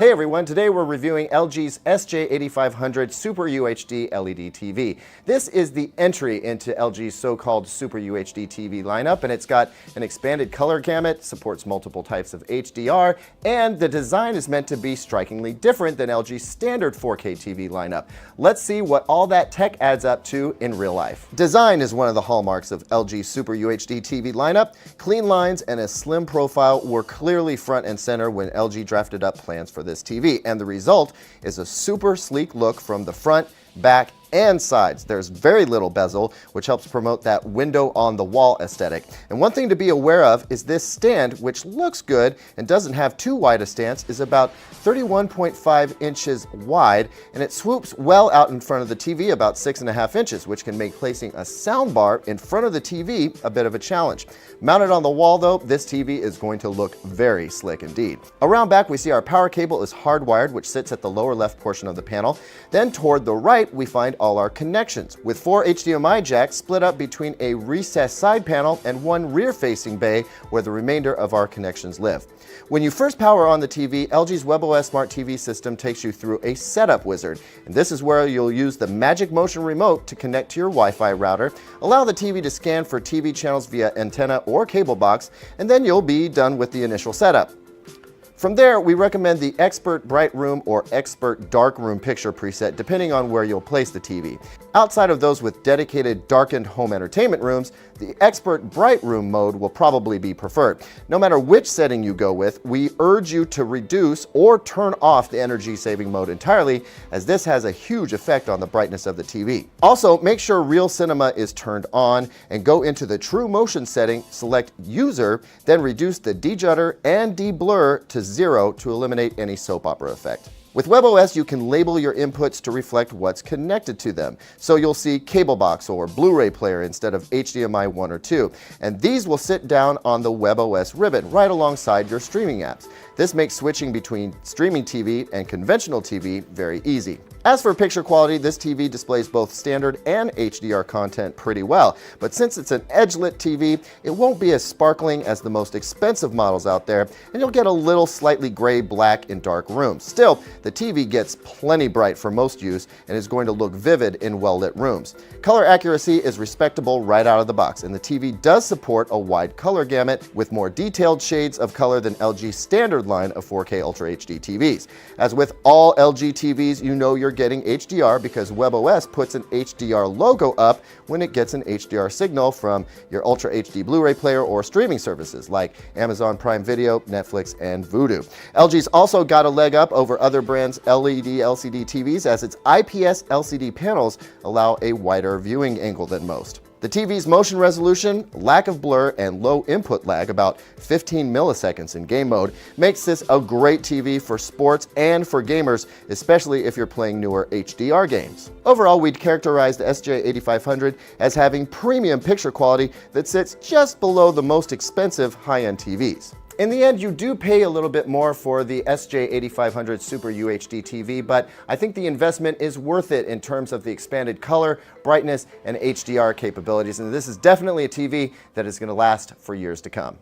Hey everyone, today we're reviewing LG's SJ850 Super UHD LED TV. This is the entry into LG's so-called Super UHD TV lineup, and it's got an expanded color gamut, supports multiple types of HDR, and the design is meant to be strikingly different than LG's standard 4K TV lineup. Let's see what all that tech adds up to in real life. Design is one of the hallmarks of LG's Super UHD TV lineup. Clean lines and a slim profile were clearly front and center when LG drafted up plans for this TV, and the result is a super sleek look from the front, back, and sides. There's very little bezel, which helps promote that window on the wall aesthetic. And one thing to be aware of is this stand, which looks good and doesn't have too wide a stance, is about 31.5 inches wide, and it swoops well out in front of the TV, about 6.5 inches, which can make placing a sound bar in front of the TV a bit of a challenge. Mounted on the wall though, this TV is going to look very slick indeed. Around back, we see our power cable is hardwired, which sits at the lower left portion of the panel. Then toward the right, we find all our connections, with 4 HDMI jacks split up between a recessed side panel and one rear-facing bay where the remainder of our connections live. When you first power on the TV, LG's WebOS Smart TV system takes you through a setup wizard, and this is where you'll use the Magic Motion remote to connect to your Wi-Fi router, allow the TV to scan for TV channels via antenna or cable box, and then you'll be done with the initial setup. From there, we recommend the Expert Bright Room or Expert Dark Room picture preset, depending on where you'll place the TV. Outside of those with dedicated darkened home entertainment rooms, the Expert Bright Room mode will probably be preferred. No matter which setting you go with, we urge you to reduce or turn off the energy saving mode entirely, as this has a huge effect on the brightness of the TV. Also, make sure Real Cinema is turned on and go into the True Motion setting, select User, then reduce the de-judder and de-blur to 0 to eliminate any soap opera effect. With WebOS, you can label your inputs to reflect what's connected to them. So you'll see cable box or Blu-ray player instead of HDMI 1 or 2. And these will sit down on the WebOS ribbon right alongside your streaming apps. This makes switching between streaming TV and conventional TV very easy. As for picture quality, this TV displays both standard and HDR content pretty well, but since it's an edge-lit TV, it won't be as sparkling as the most expensive models out there, and you'll get a little slightly gray, black, in dark rooms. Still, the TV gets plenty bright for most use and is going to look vivid in well-lit rooms. Color accuracy is respectable right out of the box, and the TV does support a wide color gamut with more detailed shades of color than LG's standard line of 4K Ultra HD TVs. As with all LG TVs, you know you're getting HDR because WebOS puts an HDR logo up when it gets an HDR signal from your Ultra HD Blu-ray player or streaming services like Amazon Prime Video, Netflix, and Vudu. LG's also got a leg up over other brands' LED LCD TVs as its IPS LCD panels allow a wider viewing angle than most. The TV's motion resolution, lack of blur, and low input lag, about 15 milliseconds in game mode, makes this a great TV for sports and for gamers, especially if you're playing newer HDR games. Overall, we'd characterize the SJ850 as having premium picture quality that sits just below the most expensive high-end TVs. In the end, you do pay a little bit more for the SJ850 Super UHD TV, but I think the investment is worth it in terms of the expanded color, brightness, and HDR capabilities, and this is definitely a TV that is going to last for years to come.